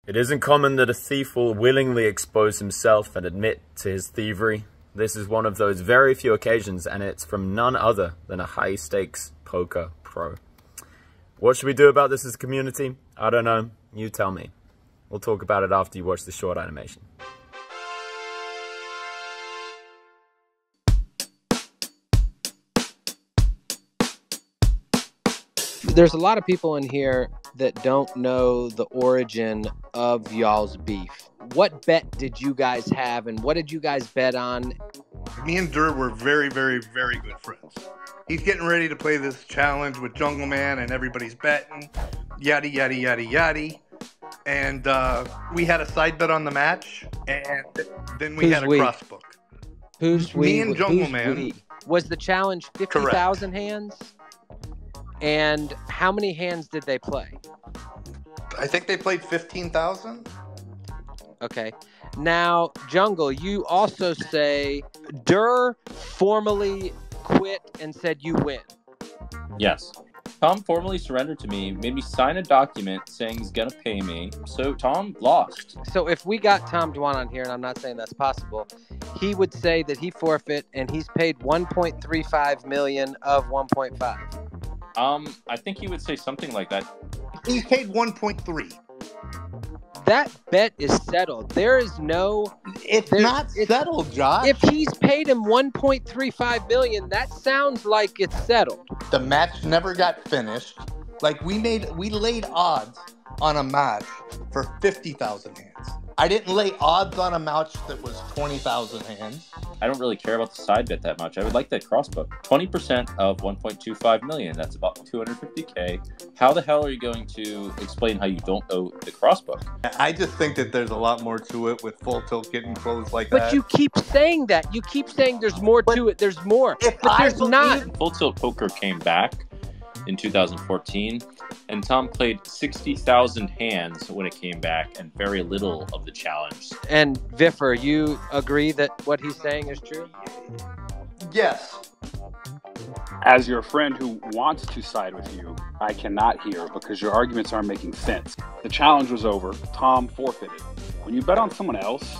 It isn't common that a thief will willingly expose himself and admit to his thievery. This is one of those very few occasions, and it's from none other than a high-stakes poker pro. What should we do about this as a community? I don't know. You tell me. We'll talk about it after you watch the short animation. There's a lot of people in here that don't know the origin of y'all's beef. What bet did you guys have, and what did you guys bet on? Me and Dur were very, very, very good friends. He's getting ready to play this challenge with Jungle Man, and everybody's betting, yada, yada, yada, yada. And we had a side bet on the match, and then we had a crossbook. Who's we? Me and Jungle Man. Was the challenge 50,000 hands? And how many hands did they play? I think they played 15,000. Okay. Now, Jungle, you also say Dur formally quit and said you win. Yes. Tom formally surrendered to me, made me sign a document saying he's going to pay me. So Tom lost. So if we got Tom Dwan on here, and I'm not saying that's possible, he would say that he forfeit and he's paid 1.35 million of 1.5. I think he would say something like that. He's paid 1.3. That bet is settled. There is no... It's not settled, Josh. If he's paid him 1.35 million, that sounds like it's settled. The match never got finished. Like, we laid odds on a match for 50,000 hands. I didn't lay odds on a match that was 20,000 hands. I don't really care about the side bet that much. I would like that crossbook. 20% of 1.25 million. That's about 250K. How the hell are you going to explain how you don't owe the crossbook? I just think that there's a lot more to it with Full Tilt getting closed like that. But you keep saying that. You keep saying there's more to it. There's more. But there's not. Full Tilt Poker came back in 2014, and Tom played 60,000 hands when it came back and very little of the challenge. And Viffer, you agree that what he's saying is true? Yes. As your friend who wants to side with you, I cannot hear because your arguments aren't making sense. The challenge was over. Tom forfeited. When you bet on someone else,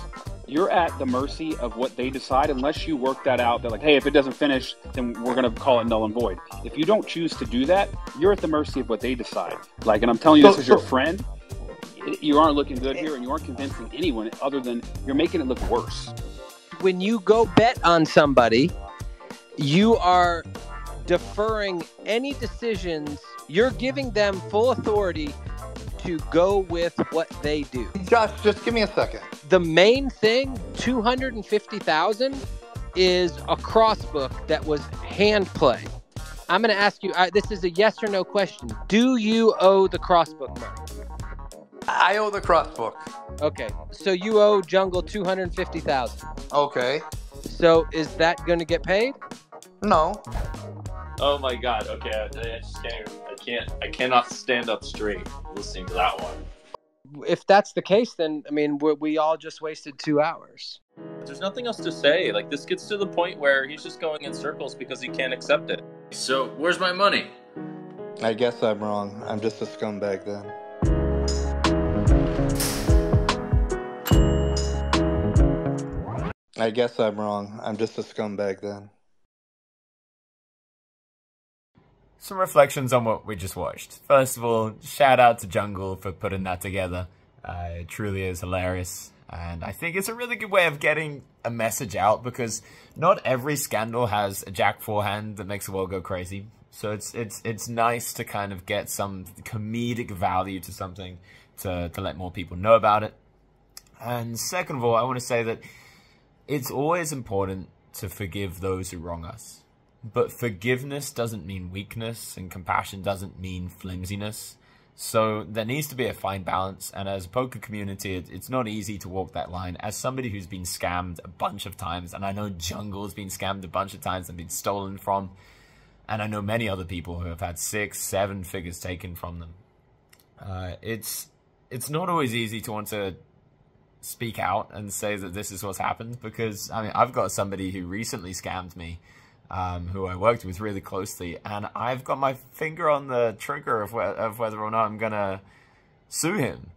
you're at the mercy of what they decide unless you work that out. They're like, hey, if it doesn't finish, then we're going to call it null and void. If you don't choose to do that, you're at the mercy of what they decide. Like, and I'm telling you this as your friend, you aren't looking good here and you aren't convincing anyone other than you're making it look worse. When you go bet on somebody, you are deferring any decisions. You're giving them full authority to go with what they do. Josh, just give me a second. The main thing, 250,000, is a crossbook that was hand play. I'm going to ask you, this is a yes or no question. Do you owe the crossbook money? I owe the crossbook. Okay, so you owe Jungle 250,000. Okay. So is that going to get paid? No. Oh my God! Okay, I just can't. I cannot stand up straight listening to that one. If that's the case, then I mean, we all just wasted 2 hours. There's nothing else to say. Like, this gets to the point where he's just going in circles because he can't accept it. So where's my money? I guess I'm wrong. I'm just a scumbag then. I guess I'm wrong. I'm just a scumbag then. Some reflections on what we just watched. First of all, shout out to Jungle for putting that together. It truly is hilarious. And I think it's a really good way of getting a message out because not every scandal has a Jack forehand that makes the world go crazy. So it's nice to kind of get some comedic value to something to let more people know about it. And second of all, I want to say that it's always important to forgive those who wrong us. But forgiveness doesn't mean weakness, and compassion doesn't mean flimsiness. So there needs to be a fine balance, and as a poker community, it's not easy to walk that line. As somebody who's been scammed a bunch of times, and I know Jungle's been scammed a bunch of times and been stolen from, and I know many other people who have had 6, 7 figures taken from them. It's not always easy to want to speak out and say that this is what's happened, because, I mean, I've got somebody who recently scammed me, who I worked with really closely, and I've got my finger on the trigger of whether or not I'm gonna sue him.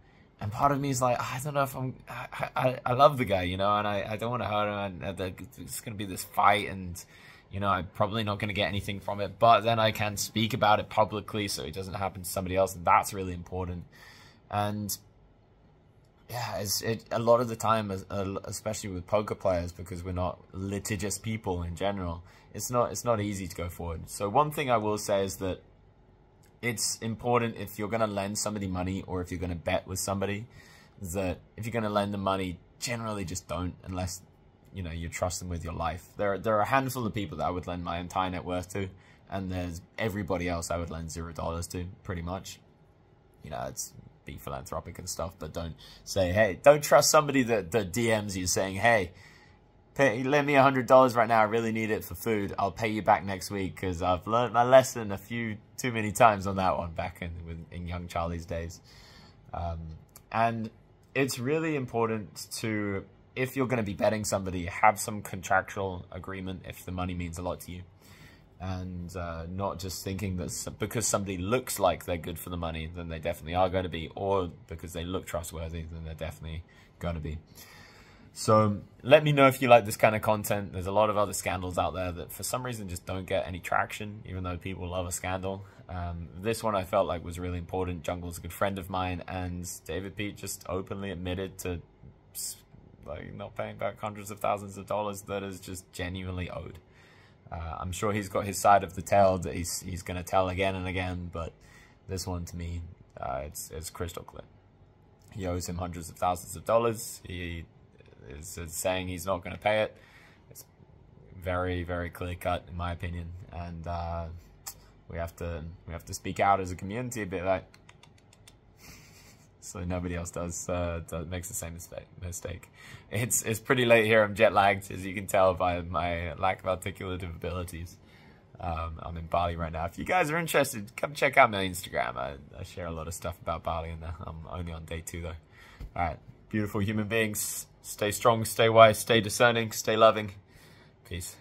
And part of me is like, I don't know if I love the guy, you know, and I don't want to hurt him, and it's going to be this fight, and, you know, I'm probably not going to get anything from it, but then I can speak about it publicly so it doesn't happen to somebody else, and that's really important. And yeah, a lot of the time, especially with poker players, because we're not litigious people in general, it's not easy to go forward. So one thing I will say is that it's important, if you're going to lend somebody money or if you're going to bet with somebody, that if you're going to lend them money, generally just don't, unless, you know, you trust them with your life. There are a handful of people that I would lend my entire net worth to, and there's everybody else I would lend $0 to, pretty much. You know, it's be philanthropic and stuff, but don't say, hey, don't trust somebody that DMs you saying, hey, lend me $100 right now, I really need it for food, I'll pay you back next week, because I've learned my lesson a few too many times on that one back in young Charlie's days. And it's really important to, if you're going to be betting somebody, have some contractual agreement if the money means a lot to you. And not just thinking that because somebody looks like they're good for the money, then they definitely are going to be, or because they look trustworthy, then they're definitely going to be. So let me know if you like this kind of content. There's a lot of other scandals out there that for some reason just don't get any traction, even though people love a scandal. This one I felt like was really important. Jungle's a good friend of mine, and David Pete just openly admitted to like not paying back hundreds of thousands of dollars that is just genuinely owed. I'm sure he's got his side of the tale that he's going to tell again and again, but this one to me, it's crystal clear. He owes him hundreds of thousands of dollars. He is saying he's not going to pay it. It's very, very clear cut in my opinion, and we have to speak out as a community a bit, like, so nobody else makes the same mistake. It's pretty late here. I'm jet lagged, as you can tell by my lack of articulative abilities. I'm in Bali right now. If you guys are interested, come check out my Instagram. I share a lot of stuff about Bali in there. I'm only on day 2 though. All right, beautiful human beings. Stay strong, stay wise, stay discerning, stay loving. Peace.